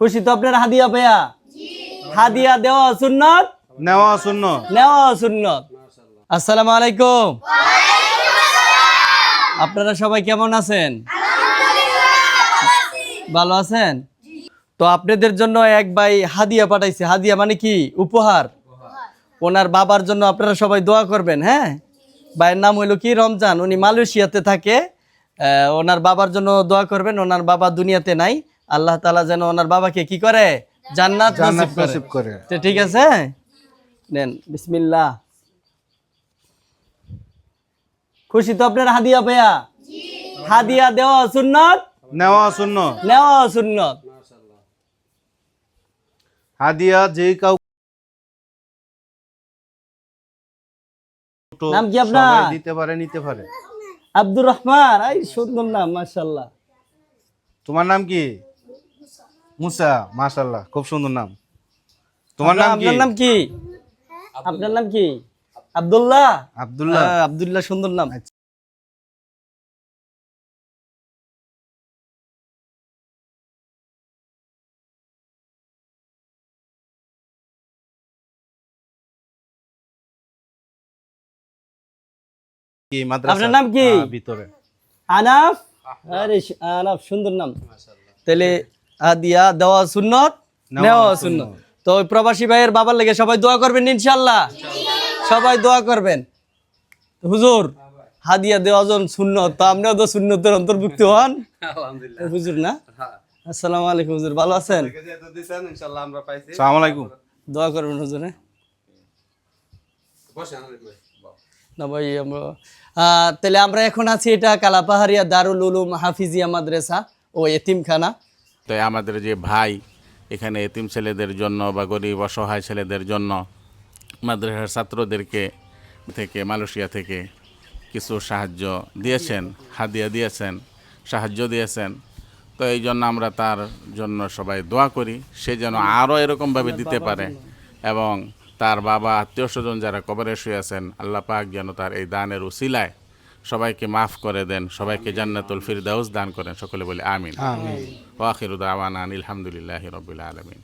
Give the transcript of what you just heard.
খুশি তো আপনার হাদিয়া পেয়া? হাদিয়া দেওয়া সুন্নত, নেওয়া সুন্নত। নেওয়া সুন্নত। আসসালামু আলাইকুম। আপনারা সবাই কেমন আছেন? ভালো আছেন তো? আপনাদের জন্য এক ভাই হাদিয়া পাঠাইছে। হাদিয়া মানে কি? উপহার। ওনার বাবার জন্য আপনারা সবাই দোয়া করবেন। হ্যাঁ, ভাইয়ের নাম হইলো কি? রমজান। উনি মালয়েশিয়াতে থাকে। ওনার বাবার জন্য দোয়া করবেন। ওনার বাবা দুনিয়াতে নাই। আল্লাহ তাআলা যেন ওনার বাবাকে কি করে? জান্নাত নসিব করে। তো ঠিক আছে, নেন বিসমিল্লাহ। খুশি তো আপনার হাদিয়া পেয়া? হাদিয়া দেওয়া সুন্নত, নেওয়া সুন্নত। নেওয়া সুন্নত। হাদিয়া যে কাউ নাম কি আপনার? সবাই দিতে পারে, নিতে পারে। আব্দুর রহমান। এই সুন্দর নাম, মাশাআল্লাহ। তোমার নাম কি? মুসা। মাশাআল্লাহ, খুব সুন্দর নাম। তোমার নাম কি? আপনার নাম কি? আপনার নাম কি? আব্দুল্লাহ। আব্দুল্লাহ। আব্দুল্লাহ, সুন্দর নাম। কি মাদ্রাসা? আপনার নাম কি? ভিতরে আনাফ। আরে আনাফ, সুন্দর নাম। তাহলে হাদিয়া দেওয়া সুন্নত, নেওয়া সুন্নত। তো ওই প্রবাসী ভাইয়ের বাবার লেগে সবাই দোয়া করবেন ইনশাআল্লাহ। সবাই দোয়া করবেন। হুজুর, হাদিয়া দেওয়া যখন সুন্নত, তো আপনিও তো সুন্নতের অন্তর্ভুক্ত হন। আলহামদুলিল্লাহ হুজুর না? আসসালামু আলাইকুম হুজুর, ভালো আছেন? আসসালামু আলাইকুম। দোয়া করবেন হুজুর। না ভাই, তাহলে আমরা এখন আছি এটা কালাপাহাড়িয়া দারুল উলুম হাফিজিয়া মাদ্রাসা ও এতিমখানা। তো আমাদের যে ভাই এখানে এতিম ছেলেদের জন্য বা গরিব অসহায় ছেলেদের জন্য মাদ্রাসার ছাত্রদেরকে থেকে মালয়েশিয়া থেকে কিছু সাহায্য দিয়েছেন, হাদিয়া দিয়েছেন, সাহায্য দিয়েছেন। তো এই জন্য আমরা তার জন্য সবাই দোয়া করি, সে যেন আরও এরকমভাবে দিতে পারে এবং তার বাবা আত্মীয় স্বজন যারা কবরে শুয়ে আছেন, আল্লাহ পাক যেন তার এই দানের উসিলায় সবাইকে মাফ করে দেন, সবাইকে জান্নাতুল ফিরদাউস দান করেন। সকলে বলে আমিন। ওয়া আখিরু দাওয়ানা আলহামদুলিল্লাহি রাব্বিল আলামিন।